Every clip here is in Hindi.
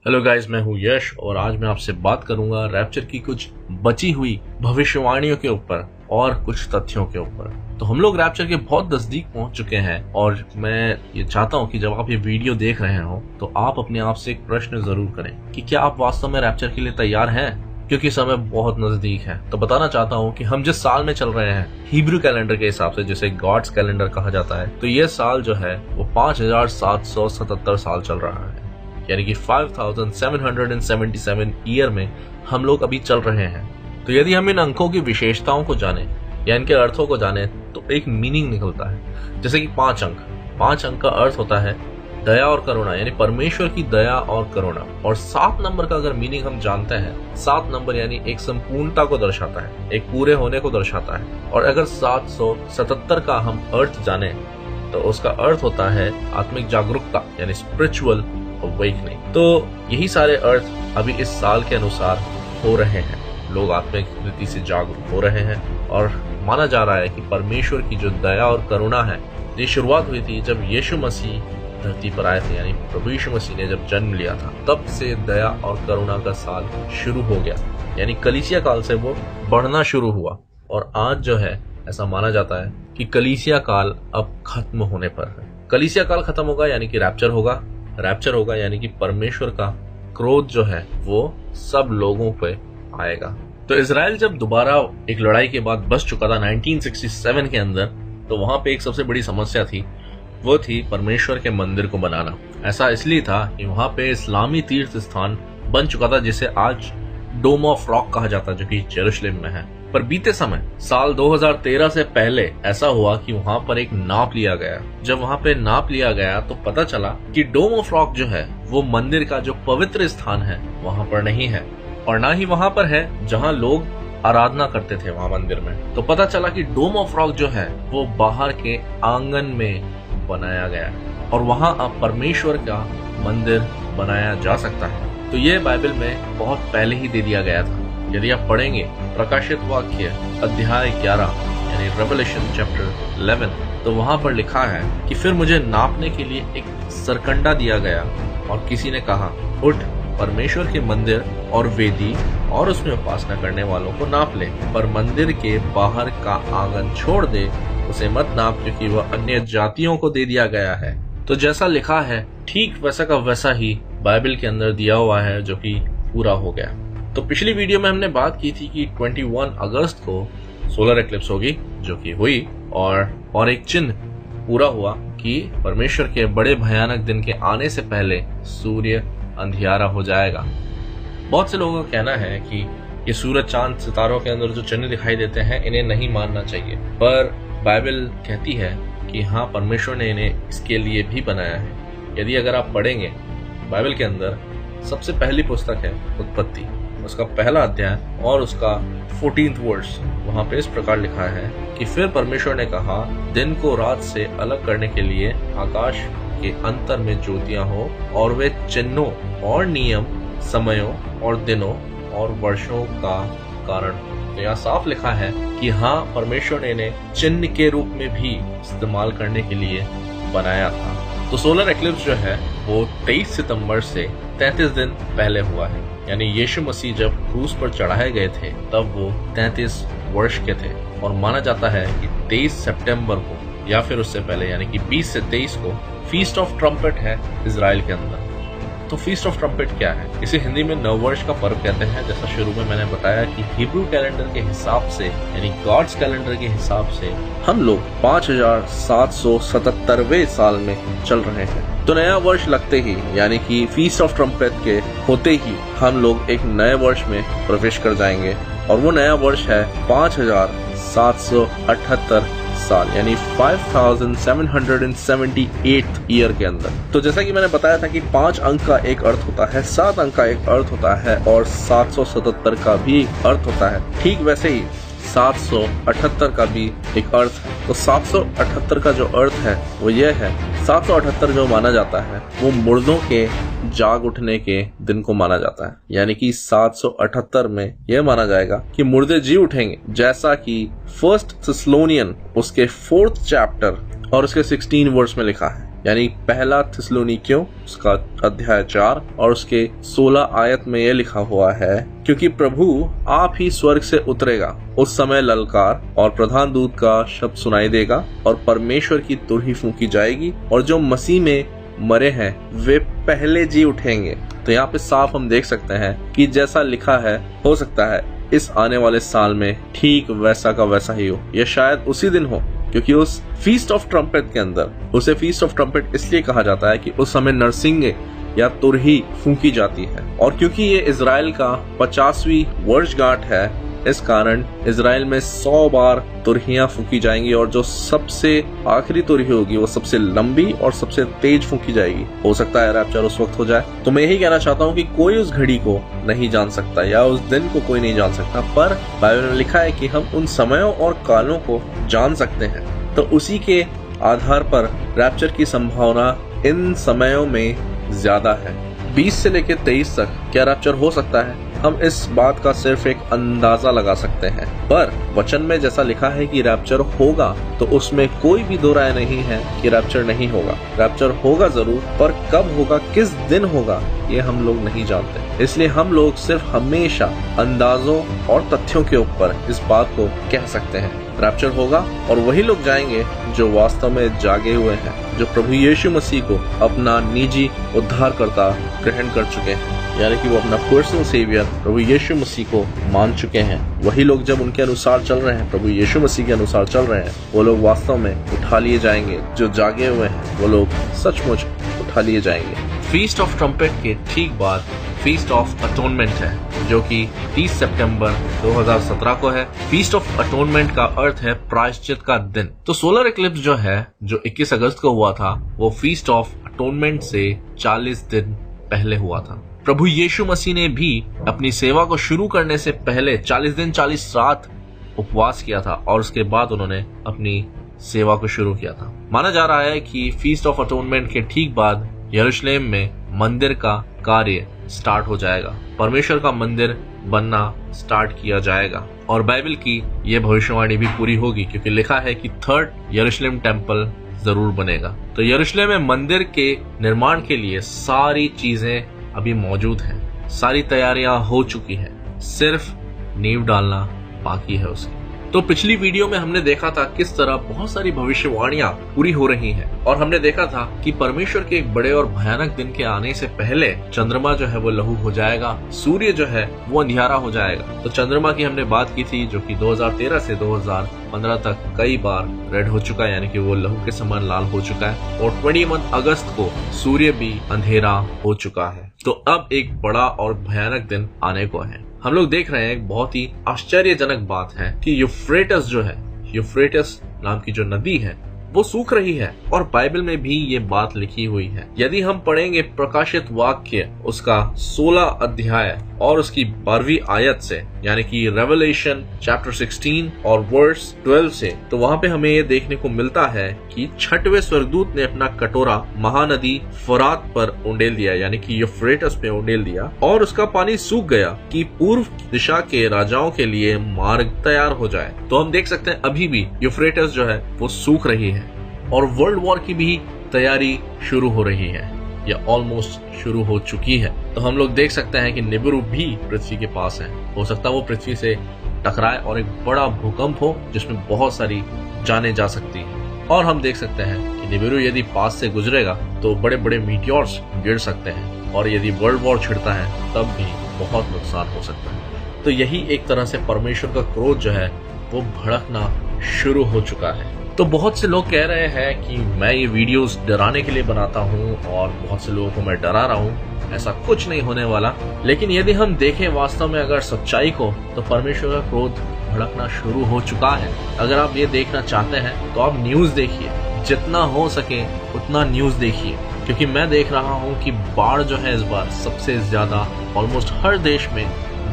हेलो गाइस, मैं हूँ यश और आज मैं आपसे बात करूंगा रैप्चर की कुछ बची हुई भविष्यवाणियों के ऊपर और कुछ तथ्यों के ऊपर। तो हम लोग रैप्चर के बहुत नजदीक पहुंच चुके हैं और मैं ये चाहता हूं कि जब आप ये वीडियो देख रहे हो तो आप अपने आप से एक प्रश्न जरूर करें कि क्या आप वास्तव में रैप्चर के लिए तैयार हैं, क्योंकि समय बहुत नजदीक है। तो बताना चाहता हूँ कि हम जिस साल में चल रहे हैं हिब्रू कैलेंडर के हिसाब से, जिसे गॉड्स कैलेंडर कहा जाता है, तो ये साल जो है वो 5777 साल चल रहा है, यानी कि 5777 ईयर में हम लोग अभी चल रहे हैं। तो यदि हम इन अंकों की विशेषताओं को जाने या इनके अर्थों को जाने तो एक मीनिंग निकलता है। जैसे कि 5 अंक का अर्थ होता है दया और करुणा, यानी परमेश्वर की दया और करुणा। और 7 नंबर का अगर मीनिंग हम जानते हैं, 7 नंबर यानी एक संपूर्णता को दर्शाता है, एक पूरे होने को दर्शाता है। और अगर 777 का हम अर्थ जाने तो उसका अर्थ होता है आत्मिक जागरूकता, यानी स्पिरिचुअल अवेकनिंग। तो यही सारे अर्थ अभी इस साल के अनुसार हो रहे हैं। लोग आत्मिक रीति से जागरूक हो रहे हैं और माना जा रहा है कि परमेश्वर की जो दया और करुणा है, ये शुरुआत हुई थी जब यीशु मसीह धरती पर आए थे, यानी प्रभु यीशु मसीह ने जब जन्म लिया था, तब से दया और करुणा का साल शुरू हो गया। यानी कलीसिया काल से वो बढ़ना शुरू हुआ और आज जो है ऐसा माना जाता है कि कलीसिया काल अब खत्म होने पर है। कलीसिया काल खत्म होगा यानी कि रैप्चर होगा यानी कि परमेश्वर का क्रोध जो है वो सब लोगों पे आएगा। तो इजराइल जब दोबारा एक लड़ाई के बाद बस चुका था 1967 के अंदर, तो वहां पे एक सबसे बड़ी समस्या थी, वो थी परमेश्वर के मंदिर को बनाना। ऐसा इसलिए था कि वहां पे इस्लामी तीर्थ स्थान बन चुका था, जिसे आज डोम ऑफ रॉक कहा जाता है, जो कि यरूशलेम में है। पर बीते समय साल 2013 से पहले ऐसा हुआ कि वहां पर एक नाप लिया गया। जब वहां पे नाप लिया गया तो पता चला कि डोम ऑफ रॉक जो है वो मंदिर का जो पवित्र स्थान है वहां पर नहीं है, और ना ही वहां पर है जहां लोग आराधना करते थे वहां मंदिर में। तो पता चला कि डोम ऑफ रॉक जो है वो बाहर के आंगन में बनाया गया है और वहां अब परमेश्वर का मंदिर बनाया जा सकता है। तो ये बाइबल में बहुत पहले ही दे दिया गया था। यदि आप पढ़ेंगे प्रकाशित वाक्य अध्याय 11 यानी रेवलेशन चैप्टर 11, तो वहां पर लिखा है कि फिर मुझे नापने के लिए एक सरकंडा दिया गया और किसी ने कहा, उठ, परमेश्वर के मंदिर और वेदी और उसमें उपासना करने वालों को नाप ले, पर मंदिर के बाहर का आंगन छोड़ दे, उसे मत नाप, क्योंकि वह अन्य जातियों को दे दिया गया है। तो जैसा लिखा है ठीक वैसा का वैसा ही बाइबल के अंदर दिया हुआ है, जो कि पूरा हो गया। तो पिछली वीडियो में हमने बात की थी कि 21 अगस्त को सोलर एक्लिप्स होगी, जो कि हुई, और एक चिन्ह पूरा हुआ कि परमेश्वर के बड़े भयानक दिन के आने से पहले सूर्य अंधियारा हो जाएगा। बहुत से लोगों का कहना है कि ये सूरज, चांद, सितारों के अंदर जो चिन्ह दिखाई देते हैं इन्हें नहीं मानना चाहिए, पर बाइबल कहती है कि हाँ, परमेश्वर ने इन्हें इसके लिए भी बनाया है। यदि अगर आप पढ़ेंगे बाइबल के अंदर, सबसे पहली पुस्तक है उत्पत्ति, उसका पहला अध्याय और उसका 14th वर्स, वहां पे इस प्रकार लिखा है कि फिर परमेश्वर ने कहा, दिन को रात से अलग करने के लिए आकाश के अंतर में ज्योतियां हो, और वे चिन्हों और नियम, समयों और दिनों और वर्षों का कारण। तो यहाँ साफ लिखा है कि हाँ, परमेश्वर ने इन्हें चिन्ह के रूप में भी इस्तेमाल करने के लिए बनाया था। तो सोलर एक्लिप्स जो है वो 23 सितंबर से 33 दिन पहले हुआ है, यानी यीशु मसीह जब क्रूस पर चढ़ाए गए थे तब वो 33 वर्ष के थे, और माना जाता है कि 23 सितंबर को या फिर उससे पहले यानी कि 20 से 23 को फीस्ट ऑफ ट्रम्पेट है इजराइल के अंदर। तो फीस्ट ऑफ ट्रम्पेट क्या है? इसे हिंदी में नववर्ष का पर्व कहते हैं। जैसा शुरू में मैंने बताया कि हिब्रू कैलेंडर के हिसाब से यानी गॉड्स कैलेंडर के हिसाब से हम लोग 5777वें साल में चल रहे हैं। तो नया वर्ष लगते ही यानी कि फीस्ट ऑफ ट्रम्पेट के होते ही हम लोग एक नए वर्ष में प्रवेश कर जाएंगे, और वो नया वर्ष है 5778 साल यानी 5778 ईयर के अंदर। तो जैसा कि मैंने बताया था कि 5 अंक का एक अर्थ होता है, 7 अंक का एक अर्थ होता है और 777 का भी एक अर्थ होता है। ठीक वैसे ही 778 का भी एक अर्थ है। तो 778 का जो अर्थ है वो यह है, 778 जो माना जाता है वो मुर्दों के जाग उठने के दिन को माना जाता है। यानी कि 778 में यह माना जाएगा कि मुर्दे जी उठेंगे, जैसा कि 1 थेस्सलोनियन उसके 4th चैप्टर और उसके 16 वर्स में लिखा है। यानी पहला थिस्सलुनीकियों उसका अध्याय 4 और उसके 16 आयत में यह लिखा हुआ है, क्योंकि प्रभु आप ही स्वर्ग से उतरेगा, उस समय ललकार और प्रधान दूत का शब्द सुनाई देगा और परमेश्वर की तुरही फूंकी जाएगी और जो मसीह में मरे हैं वे पहले जी उठेंगे। तो यहाँ पे साफ हम देख सकते हैं कि जैसा लिखा है हो सकता है इस आने वाले साल में ठीक वैसा का वैसा ही हो, या शायद उसी दिन हो, क्योंकि उस फीस्ट ऑफ ट्रम्पेट के अंदर उसे फीस्ट ऑफ ट्रम्पेट इसलिए कहा जाता है कि उस समय नरसिंगे या तुरही फूंकी जाती है। और क्योंकि ये इजराइल का 50वीं वर्षगांठ है, इस कारण इजराइल में 100 बार तुरहियां फूंकी जाएंगी और जो सबसे आखिरी तुरही होगी वो सबसे लंबी और सबसे तेज फूंकी जाएगी। हो सकता है रैप्चर उस वक्त हो जाए। तो मैं यही कहना चाहता हूँ कि कोई उस घड़ी को नहीं जान सकता या उस दिन को कोई नहीं जान सकता, पर बाइबल में लिखा है कि हम उन समयों और कालों को जान सकते हैं। तो उसी के आधार पर रैप्चर की संभावना इन समयों में ज्यादा है। 20 से लेकर 23 तक क्या रैप्चर हो सकता है, हम इस बात का सिर्फ एक अंदाजा लगा सकते हैं, पर वचन में जैसा लिखा है कि रैप्चर होगा तो उसमें कोई भी दो राय नहीं है कि रैप्चर नहीं होगा। रैप्चर होगा जरूर, पर कब होगा, किस दिन होगा, ये हम लोग नहीं जानते। इसलिए हम लोग सिर्फ हमेशा अंदाजों और तथ्यों के ऊपर इस बात को कह सकते हैं रैप्चर होगा, और वही लोग जाएंगे जो वास्तव में जागे हुए हैं, जो प्रभु यीशु मसीह को अपना निजी उद्धारकर्ता ग्रहण कर चुके हैं, यानी कि वो अपना पर्सनल सेवियर प्रभु यीशु मसीह को मान चुके हैं। वही लोग जब उनके अनुसार चल रहे हैं, प्रभु यीशु मसीह के अनुसार चल रहे हैं, वो लोग वास्तव में उठा लिए जाएंगे। जो जागे हुए हैं वो लोग सचमुच उठा लिए जाएंगे। फीस्ट ऑफ ट्रम्पेट के ठीक बाद फीस्ट ऑफ अटोनमेंट है, जो कि 30 सितंबर 2017 को है। फीस्ट ऑफ अटोनमेंट का अर्थ है प्रायश्चित का दिन। तो सोलर इक्लिप्स जो है, जो 21 अगस्त को हुआ था, वो फीस्ट ऑफ अटोनमेंट से 40 दिन पहले हुआ था। प्रभु यीशु मसीह ने भी अपनी सेवा को शुरू करने से पहले 40 दिन 40 रात उपवास किया था और उसके बाद उन्होंने अपनी सेवा को शुरू किया था। माना जा रहा है कि फीस्ट ऑफ अटोनमेंट के ठीक बाद यरूशलेम में मंदिर का कार्य स्टार्ट हो जाएगा, परमेश्वर का मंदिर बनना स्टार्ट किया जाएगा, और बाइबल की यह भविष्यवाणी भी पूरी होगी, क्योंकि लिखा है कि 3rd यरूशलेम टेम्पल जरूर बनेगा। तो यरूशलेम में मंदिर के निर्माण के लिए सारी चीजें अभी मौजूद हैं, सारी तैयारियां हो चुकी हैं, सिर्फ नींव डालना बाकी है उसकी। तो पिछली वीडियो में हमने देखा था किस तरह बहुत सारी भविष्यवाणियां पूरी हो रही हैं, और हमने देखा था कि परमेश्वर के एक बड़े और भयानक दिन के आने से पहले चंद्रमा जो है वो लहू हो जाएगा, सूर्य जो है वो अंधियारा हो जाएगा। तो चंद्रमा की हमने बात की थी, जो कि 2013 से 2015 तक कई बार रेड हो चुका है, यानी कि वो लहू के समान लाल हो चुका है, और 21 अगस्त को सूर्य भी अंधेरा हो चुका है। तो अब एक बड़ा और भयानक दिन आने को है। हम लोग देख रहे हैं एक बहुत ही आश्चर्यजनक बात है कि यूफ्रेटस जो है, यूफ्रेटस नाम की जो नदी है वो सूख रही है, और बाइबल में भी ये बात लिखी हुई है। यदि हम पढ़ेंगे प्रकाशित वाक्य उसका 16 अध्याय और उसकी 12वीं आयत से, यानी कि रेवलेशन चैप्टर 16 और वर्स 12 से, तो वहाँ पे हमें ये देखने को मिलता है कि 6वें स्वर्गदूत ने अपना कटोरा महानदी फुरात पर उंडेल दिया, यानी कि यूफ्रेटस पे उंडेल दिया, और उसका पानी सूख गया कि पूर्व दिशा के राजाओं के लिए मार्ग तैयार हो जाए। तो हम देख सकते हैं अभी भी यूफ्रेटस जो है वो सूख रही है, और वर्ल्ड वॉर की भी तैयारी शुरू हो रही है, या ऑलमोस्ट शुरू हो चुकी है। तो हम लोग देख सकते हैं कि निबिरू भी पृथ्वी के पास है। हो सकता है वो पृथ्वी से टकराए और एक बड़ा भूकंप हो जिसमें बहुत सारी जानें जा सकती हैं, और हम देख सकते हैं कि निबिरू यदि पास से गुजरेगा तो बड़े बड़े मीटियोर्स गिर सकते हैं, और यदि वर्ल्ड वॉर छिड़ता है तब भी बहुत नुकसान हो सकता है। तो यही एक तरह से परमेश्वर का क्रोध जो है वो भड़कना शुरू हो चुका है। तो बहुत से लोग कह रहे हैं कि मैं ये वीडियोस डराने के लिए बनाता हूँ, और बहुत से लोगों को मैं डरा रहा हूँ। ऐसा कुछ नहीं होने वाला। लेकिन यदि हम देखें वास्तव में अगर सच्चाई को, तो परमेश्वर का क्रोध भड़कना शुरू हो चुका है। अगर आप ये देखना चाहते हैं तो आप न्यूज देखिए, जितना हो सके उतना न्यूज देखिए, क्योंकि मैं देख रहा हूँ कि बाढ़ जो है इस बार सबसे ज्यादा ऑलमोस्ट हर देश में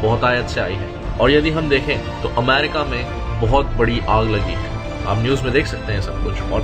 बहुतायत से आई है। और यदि हम देखें तो अमेरिका में बहुत बड़ी आग लगी है। आप न्यूज में देख सकते हैं सब कुछ। और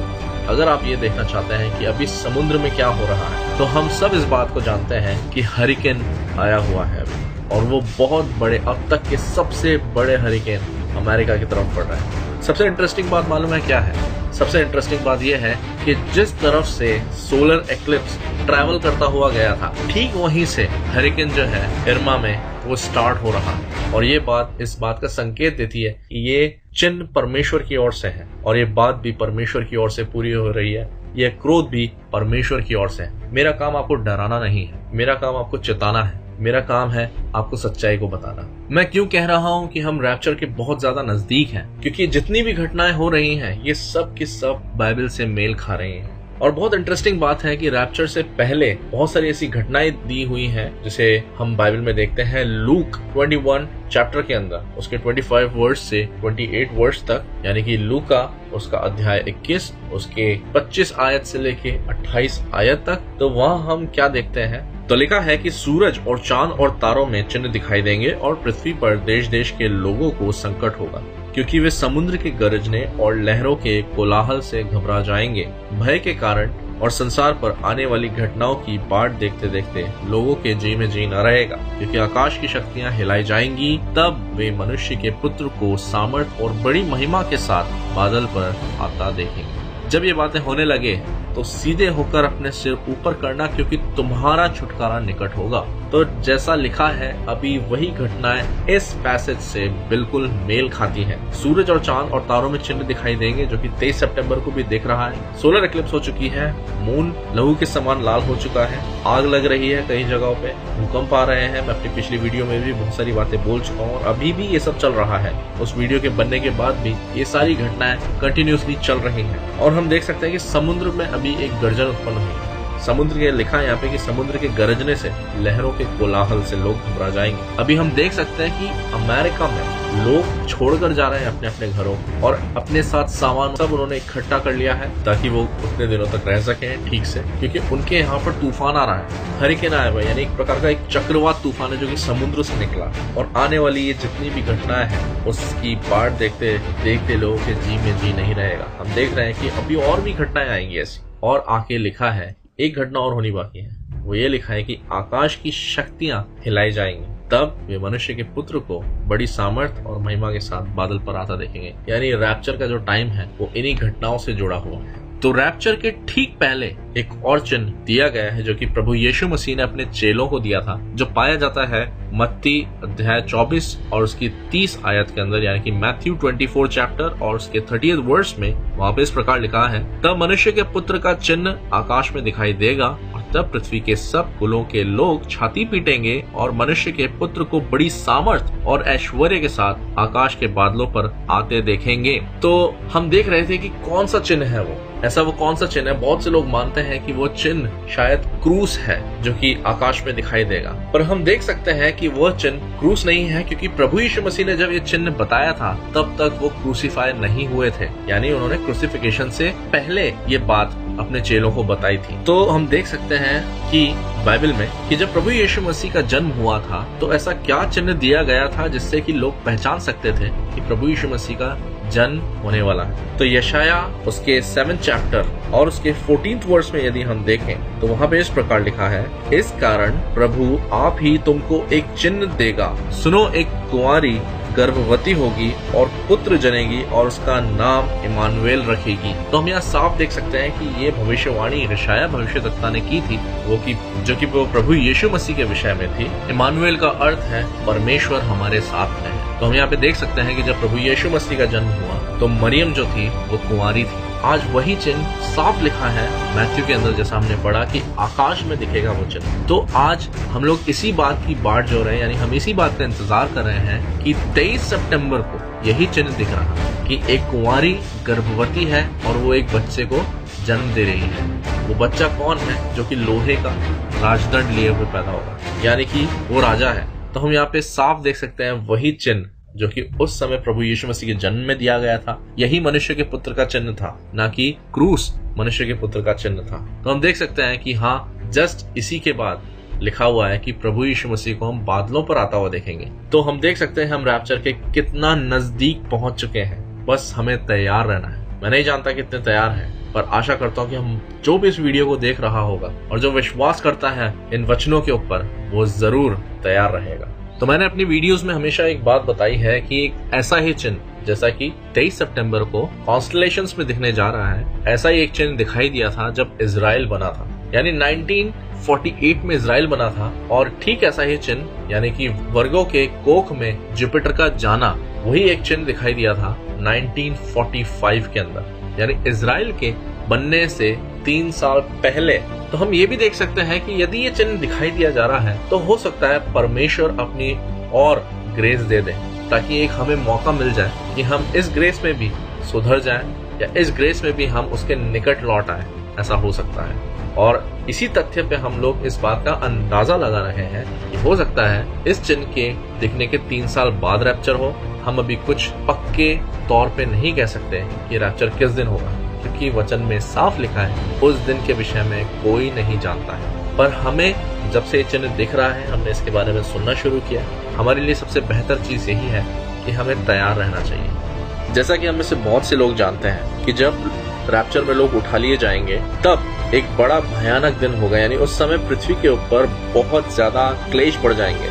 अगर आप ये देखना चाहते हैं कि अभी समुद्र में क्या हो रहा है, तो हम सब इस बात को जानते हैं कि हरिकेन आया हुआ है अभी, और वो बहुत बड़े, अब तक के सबसे बड़े हरिकेन अमेरिका की तरफ पड़ रहा है। सबसे इंटरेस्टिंग बात मालूम है क्या है? सबसे इंटरेस्टिंग बात यह है कि जिस तरफ से सोलर एक्लिप्स ट्रैवल करता हुआ गया था, ठीक वहीं से हरिकेन जो है इरमा में वो स्टार्ट हो रहा है। और ये बात इस बात का संकेत देती है कि ये चिन्ह परमेश्वर की ओर से है और ये बात भी परमेश्वर की ओर से पूरी हो रही है। यह क्रोध भी परमेश्वर की ओर से है। मेरा काम आपको डराना नहीं है, मेरा काम आपको चेताना है, मेरा काम है आपको सच्चाई को बताना। मैं क्यों कह रहा हूँ कि हम रैप्चर के बहुत ज्यादा नजदीक हैं? क्योंकि जितनी भी घटनाएं हो रही हैं ये सब की सब बाइबल से मेल खा रही हैं। और बहुत इंटरेस्टिंग बात है कि रैप्चर से पहले बहुत सारी ऐसी घटनाएं दी हुई हैं जिसे हम बाइबल में देखते हैं लूक 21 चैप्टर के अंदर, उसके 25 वर्ष से 28 वर्ष तक, यानी कि लूका उसका अध्याय 21 उसके 25 आयत से लेके 28 आयत तक। तो वहाँ हम क्या देखते हैं? तो लिखा है कि सूरज और चांद और तारों में चिन्ह दिखाई देंगे और पृथ्वी पर देश देश के लोगों को संकट होगा, क्योंकि वे समुद्र के गरजने और लहरों के कोलाहल से घबरा जाएंगे भय के कारण, और संसार पर आने वाली घटनाओं की बाट देखते देखते लोगों के जी में जी न रहेगा, क्योंकि आकाश की शक्तियां हिलाई जाएंगी। तब वे मनुष्य के पुत्र को सामर्थ और बड़ी महिमा के साथ बादल पर आता देखेंगे। जब ये बातें होने लगे तो सीधे होकर अपने सिर ऊपर करना, क्योंकि तुम्हारा छुटकारा निकट होगा। तो जैसा लिखा है अभी वही घटनाएं इस पैसेज से बिल्कुल मेल खाती हैं। सूरज और चांद और तारों में चिन्ह दिखाई देंगे, जो कि 23 सितंबर को भी दिख रहा है। सोलर एक्लिप्स हो चुकी है, मून लहू के समान लाल हो चुका है, आग लग रही है कई जगहों पे, भूकंप आ रहे हैं। मैं अपनी पिछली वीडियो में भी बहुत सारी बातें बोल चुका हूँ और अभी भी ये सब चल रहा है। उस वीडियो के बनने के बाद भी ये सारी घटनाएं कंटिन्यूसली चल रही हैं। और हम देख सकते हैं कि समुद्र में अभी एक गर्जन उत्पन्न हुई। समुद्र के लिखा है यहाँ पे कि समुद्र के गरजने से, लहरों के कोलाहल से लोग घबरा जाएंगे। अभी हम देख सकते हैं कि अमेरिका में लोग छोड़कर जा रहे हैं अपने अपने घरों और अपने साथ सामान सब उन्होंने इकट्ठा कर लिया है ताकि वो उतने दिनों तक रह सकें ठीक से, क्योंकि उनके यहाँ पर तूफान आ रहा है, हरिकेन आया हुआ, यानी एक प्रकार का एक चक्रवात तूफान है जो कि समुद्र से निकला। और आने वाली ये जितनी भी घटनाएं हैं उसकी बाट देखते देखते लोगों के जी में जी नहीं रहेगा। हम देख रहे हैं कि अभी और भी घटनाएं आएंगी ऐसी। और आके लिखा है एक घटना और होनी बाकी है, वो ये लिखा है कि आकाश की शक्तियां हिलाई जाएंगी, तब वे मनुष्य के पुत्र को बड़ी सामर्थ और महिमा के साथ बादल पर आता देखेंगे। यानी रैप्चर का जो टाइम है वो इन्हीं घटनाओं से जुड़ा हुआ है। तो रैप्चर के ठीक पहले एक और चिन्ह दिया गया है जो कि प्रभु यीशु मसीह ने अपने चेलों को दिया था, जो पाया जाता है मत्ती अध्याय 24 और उसकी 30 आयत के अंदर, यानी कि मैथ्यू 24 चैप्टर और उसके 30th वर्स में। वहाँ पे इस प्रकार लिखा है, तब मनुष्य के पुत्र का चिन्ह आकाश में दिखाई देगा और तब पृथ्वी के सब कुलों के लोग छाती पीटेंगे और मनुष्य के पुत्र को बड़ी सामर्थ और ऐश्वर्य के साथ आकाश के बादलों पर आते देखेंगे। तो हम देख रहे थे कि कौन सा चिन्ह है वो, ऐसा वो कौन सा चिन्ह है। बहुत से लोग मानते हैं कि वो चिन्ह शायद क्रूस है जो कि आकाश में दिखाई देगा, पर हम देख सकते हैं कि वह चिन्ह क्रूस नहीं है, क्योंकि प्रभु यीशु मसीह ने जब ये चिन्ह बताया था तब तक वो क्रूसीफाई नहीं हुए थे, यानी उन्होंने क्रूसिफिकेशन से पहले ये बात अपने चेलों को बताई थी। तो हम देख सकते हैं कि बाइबल में कि जब प्रभु यीशु मसीह का जन्म हुआ था तो ऐसा क्या चिन्ह दिया गया था जिससे कि लोग पहचान सकते थे कि प्रभु यीशु मसीह का जन्म होने वाला है। तो यशाया उसके 7th चैप्टर और उसके 14th वर्स में यदि हम देखें तो वहाँ पे इस प्रकार लिखा है, इस कारण प्रभु आप ही तुमको एक चिन्ह देगा, सुनो एक कुंवारी गर्भवती होगी और पुत्र जनेगी और उसका नाम इमानुएल रखेगी। तो हम यहाँ साफ देख सकते हैं कि ये भविष्यवाणी यशाया भविष्यद्वक्ता ने की थी, वो की जो कि वो प्रभु यीशु मसीह के विषय में थी। इमानुएल का अर्थ है परमेश्वर हमारे साथ है। तो हम यहाँ पे देख सकते हैं कि जब प्रभु यीशु मसीह का जन्म हुआ तो मरियम जो थी वो कुंवारी थी। आज वही चिन्ह साफ लिखा है मैथ्यू के अंदर, जैसा हमने पढ़ा कि आकाश में दिखेगा वो चिन्ह। तो आज हम लोग इसी बात की बाट जो रहे हैं, यानी हम इसी बात का इंतजार कर रहे हैं कि 23 सितंबर को यही चिन्ह दिख रहा है कि एक कुंवारी गर्भवती है और वो एक बच्चे को जन्म दे रही है। वो बच्चा कौन है? जो कि लोहे का राजदंड लिए हुए पैदा होगा, यानी कि वो राजा है। तो हम यहाँ पे साफ देख सकते हैं वही चिन्ह जो कि उस समय प्रभु यीशु मसीह के जन्म में दिया गया था, यही मनुष्य के पुत्र का चिन्ह था, ना कि क्रूस मनुष्य के पुत्र का चिन्ह था। तो हम देख सकते हैं कि हाँ, जस्ट इसी के बाद लिखा हुआ है कि प्रभु यीशु मसीह को हम बादलों पर आता हुआ देखेंगे। तो हम देख सकते हैं हम रैप्चर के कितना नजदीक पहुंच चुके हैं, बस हमें तैयार रहना है। मैं नहीं जानता कितने तैयार हैं, पर आशा करता हूँ कि हम जो भी इस वीडियो को देख रहा होगा और जो विश्वास करता है इन वचनों के ऊपर, वो जरूर तैयार रहेगा। तो मैंने अपनी वीडियोस में हमेशा एक बात बताई है कि एक ऐसा ही चिन्ह जैसा कि 23 सितंबर को कॉन्स्टलेशंस में दिखने जा रहा है, ऐसा ही एक चिन्ह दिखाई दिया था जब इजराइल बना था, यानी 1948 में इजराइल बना था। और ठीक ऐसा ही चिन्ह यानी कि वर्गो के कोख में जुपिटर का जाना, वही एक चिन्ह दिखाई दिया था 1945 के अंदर, यानी इजराइल के बनने से 3 साल पहले। तो हम ये भी देख सकते हैं कि यदि ये चिन्ह दिखाई दिया जा रहा है तो हो सकता है परमेश्वर अपनी और ग्रेस दे दे, ताकि एक हमें मौका मिल जाए कि हम इस ग्रेस में भी सुधर जाएं या इस ग्रेस में भी हम उसके निकट लौट आए। ऐसा हो सकता है। और इसी तथ्य पे हम लोग इस बात का अंदाजा लगा रहे हैं कि हो सकता है इस चिन्ह के दिखने के 3 साल बाद रैप्चर हो। हम अभी कुछ पक्के तौर पे नहीं कह सकते कि रैप्चर किस दिन होगा, क्योंकि वचन में साफ लिखा है उस दिन के विषय में कोई नहीं जानता है। पर हमें जब से ये चिन्ह दिख रहा है, हमने इसके बारे में सुनना शुरू किया, हमारे लिए सबसे बेहतर चीज यही है कि हमें तैयार रहना चाहिए। जैसा कि हम में से बहुत से लोग जानते हैं कि जब रैप्चर में लोग उठा लिए जाएंगे तब एक बड़ा भयानक दिन होगा, यानी उस समय पृथ्वी के ऊपर बहुत ज्यादा क्लेश बढ़ जाएंगे।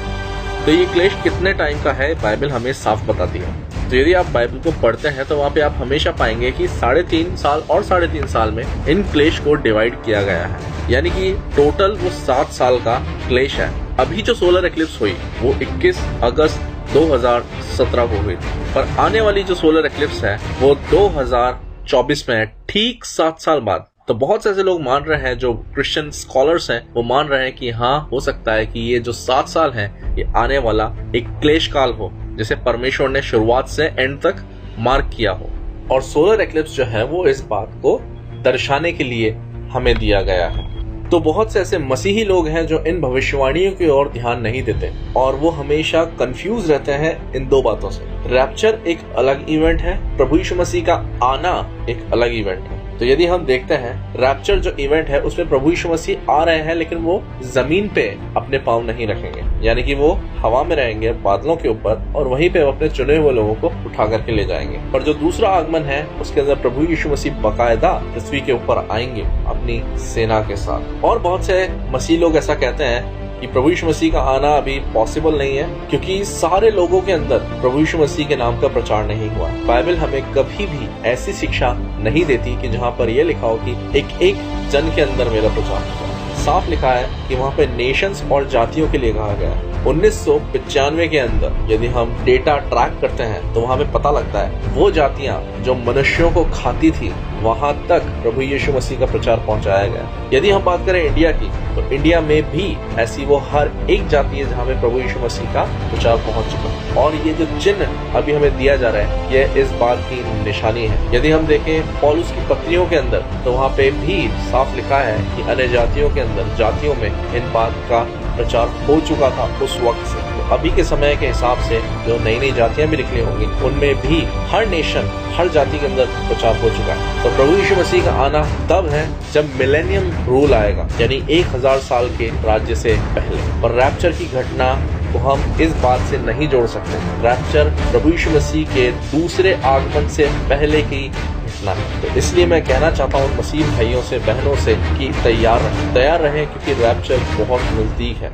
तो ये क्लेश कितने टाइम का है, बाइबल हमें साफ बताती है। तो यदि आप बाइबल को पढ़ते हैं तो वहाँ पे आप हमेशा पाएंगे कि 3.5 साल और 3.5 साल में इन क्लेश को डिवाइड किया गया है, यानी कि टोटल वो 7 साल का क्लेश है। अभी जो सोलर एक्लिप्स हुई वो 21 अगस्त 2017 को हुई थी, पर आने वाली जो सोलर एक्लिप्स है वो 2024 में है, ठीक 7 साल बाद। तो बहुत से ऐसे लोग मान रहे हैं, जो क्रिश्चियन स्कॉलर्स हैं, वो मान रहे हैं कि हाँ, हो सकता है कि ये जो 7 साल है ये आने वाला एक क्लेश काल हो, जिसे परमेश्वर ने शुरुआत से एंड तक मार्क किया हो। और सोलर एक्लिप्स जो है वो इस बात को दर्शाने के लिए हमें दिया गया है। तो बहुत से ऐसे मसीही लोग हैं जो इन भविष्यवाणियों की ओर ध्यान नहीं देते और वो हमेशा कंफ्यूज रहते हैं इन 2 बातों से। रैप्चर एक अलग इवेंट है, प्रभु यीशु मसीह का आना एक अलग इवेंट है। तो यदि हम देखते हैं रैप्चर जो इवेंट है उसमें प्रभु यीशु मसीह आ रहे हैं, लेकिन वो जमीन पे अपने पांव नहीं रखेंगे, यानी कि वो हवा में रहेंगे बादलों के ऊपर, और वहीं पे अपने चुने हुए लोगों को उठा करके ले जाएंगे। और जो दूसरा आगमन है उसके अंदर प्रभु यीशु मसीह बाकायदा पृथ्वी के ऊपर आएंगे अपनी सेना के साथ। और बहुत से मसीह लोग ऐसा कहते हैं कि प्रभु यीशु मसीह का आना अभी पॉसिबल नहीं है, क्योंकि सारे लोगों के अंदर प्रभु यीशु मसीह के नाम का प्रचार नहीं हुआ। बाइबल हमें कभी भी ऐसी शिक्षा नहीं देती कि जहाँ पर यह लिखा हो कि एक एक जन के अंदर मेरा प्रचार हुआ। साफ लिखा है कि वहाँ पे नेशंस और जातियों के लिए कहा गया है। 1995 के अंदर यदि हम डेटा ट्रैक करते हैं तो वहाँ पे पता लगता है वो जातियां जो मनुष्यों को खाती थी वहां तक प्रभु यीशु मसीह का प्रचार पहुंचाया गया। यदि हम बात करें इंडिया की, तो इंडिया में भी ऐसी वो हर एक जाति है जहाँ पे प्रभु यीशु मसीह का प्रचार पहुंच चुका है। और ये जो चिन्ह अभी हमें दिया जा रहा है ये इस बात की निशानी है। यदि हम देखें पौलुस की पत्रियों के अंदर तो वहाँ पे भी साफ लिखा है कि अन्य जातियों के अंदर, जातियों में इन बात का प्रचार हो चुका था उस वक्त से। तो अभी के समय के हिसाब से जो नई नई जातियां भी निकली होंगी उनमें भी हर नेशन, हर जाति के अंदर प्रचार हो चुका है। तो प्रभु यीशु मसीह का आना तब है जब मिलेनियम रूल आएगा, यानी 1000 साल के राज्य से पहले। और रैप्चर की घटना को हम इस बात से नहीं जोड़ सकते। रैप्चर प्रभु यीशु मसीह के दूसरे आगमन से पहले की घटना है। तो इसलिए मैं कहना चाहता हूँ मसीह भाइयों से, बहनों से कि तैयार रहें क्योंकि रैप्चर बहुत नजदीक है।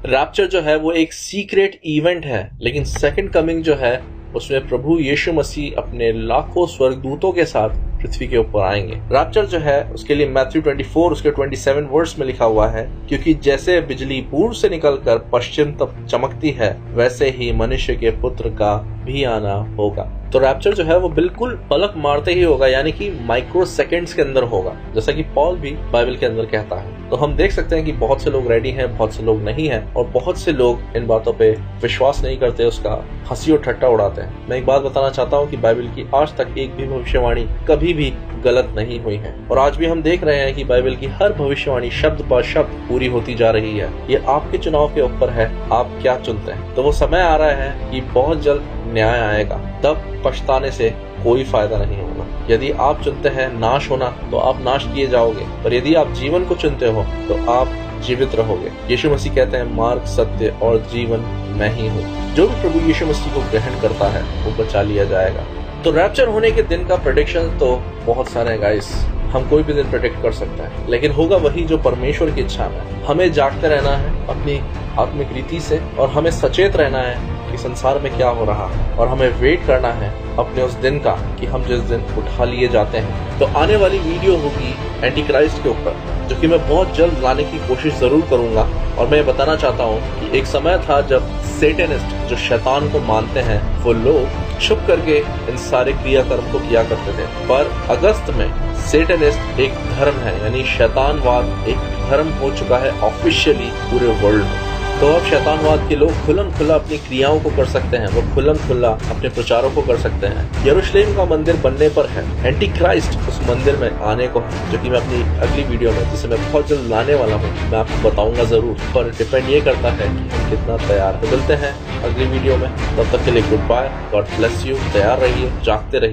रैप्चर जो है वो एक सीक्रेट इवेंट है, लेकिन सेकंड कमिंग जो है उसमें प्रभु यीशु मसीह अपने लाखों स्वर्गदूतों के साथ पृथ्वी के ऊपर आएंगे। रैप्चर जो है उसके लिए मैथ्यू 24 उसके 27 वर्स में लिखा हुआ है, क्योंकि जैसे बिजली पूर्व से निकलकर पश्चिम तक चमकती है वैसे ही मनुष्य के पुत्र का भी आना होगा। तो रैप्चर जो है वो बिल्कुल पलक मारते ही होगा, यानी कि माइक्रो सेकेंड्स के अंदर होगा, जैसा कि पॉल भी बाइबल के अंदर कहता है। तो हम देख सकते हैं कि बहुत से लोग रेडी हैं, बहुत से लोग नहीं हैं, और बहुत से लोग इन बातों पे विश्वास नहीं करते, उसका हंसी और ठट्टा उड़ाते हैं। मैं एक बात बताना चाहता हूँ कि बाइबल की आज तक एक भी भविष्यवाणी कभी भी गलत नहीं हुई है, और आज भी हम देख रहे हैं कि बाइबल की हर भविष्यवाणी शब्द पर शब्द पूरी होती जा रही है। ये आपके चुनाव के ऊपर है, आप क्या चुनते हैं। तो वो समय आ रहा है कि बहुत जल्द न्याय आएगा, तब पछताने से कोई फायदा नहीं होगा। यदि आप चुनते हैं नाश होना तो आप नाश किए जाओगे, पर यदि आप जीवन को चुनते हो तो आप जीवित रहोगे। यीशु मसीह कहते हैं मार्ग, सत्य और जीवन मैं ही हूँ। जो भी प्रभु यीशु मसीह को ग्रहण करता है वो बचा लिया जाएगा। तो रैप्चर होने के दिन का प्रेडिक्शन तो बहुत सारे हैं गाइस, हम कोई भी दिन प्रेडिक्ट कर सकते हैं, लेकिन होगा वही जो परमेश्वर की इच्छा में। हमें जागते रहना है अपनी आत्मिक रीति से, और हमें सचेत रहना है कि संसार में क्या हो रहा है, और हमें वेट करना है अपने उस दिन का कि हम जिस दिन उठा लिए जाते हैं। तो आने वाली वीडियो होगी एंटी क्राइस्ट के ऊपर, जो कि मैं बहुत जल्द लाने की कोशिश जरूर करूंगा। और मैं बताना चाहता हूँ कि एक समय था जब सेटेनिस्ट, जो शैतान को मानते हैं, वो लोग छुप करके इन सारे क्रियाकर्म को किया करते थे। पर अगस्त में सेटेनिस्ट एक धर्म है, यानी शैतानवाद एक धर्म हो चुका है ऑफिशियली पूरे वर्ल्ड में। तो अब शैतानवाद के लोग खुल्लम खुल्ला अपनी क्रियाओं को कर सकते हैं, वो खुल्लम खुल्ला अपने प्रचारों को कर सकते हैं। यरूशलेम का मंदिर बनने पर है, एंटी क्राइस्ट उस मंदिर में आने को है, जो कि मैं अपनी अगली वीडियो में, जिसे मैं बहुत जल्द लाने वाला हूँ, मैं आपको बताऊंगा जरूर। पर डिपेंड ये करता है कि हम कितना तैयार। मिलते हैं अगली वीडियो में, तब तक के लिए goodbye, God bless you. तैयार रहिए, जागते रहिए।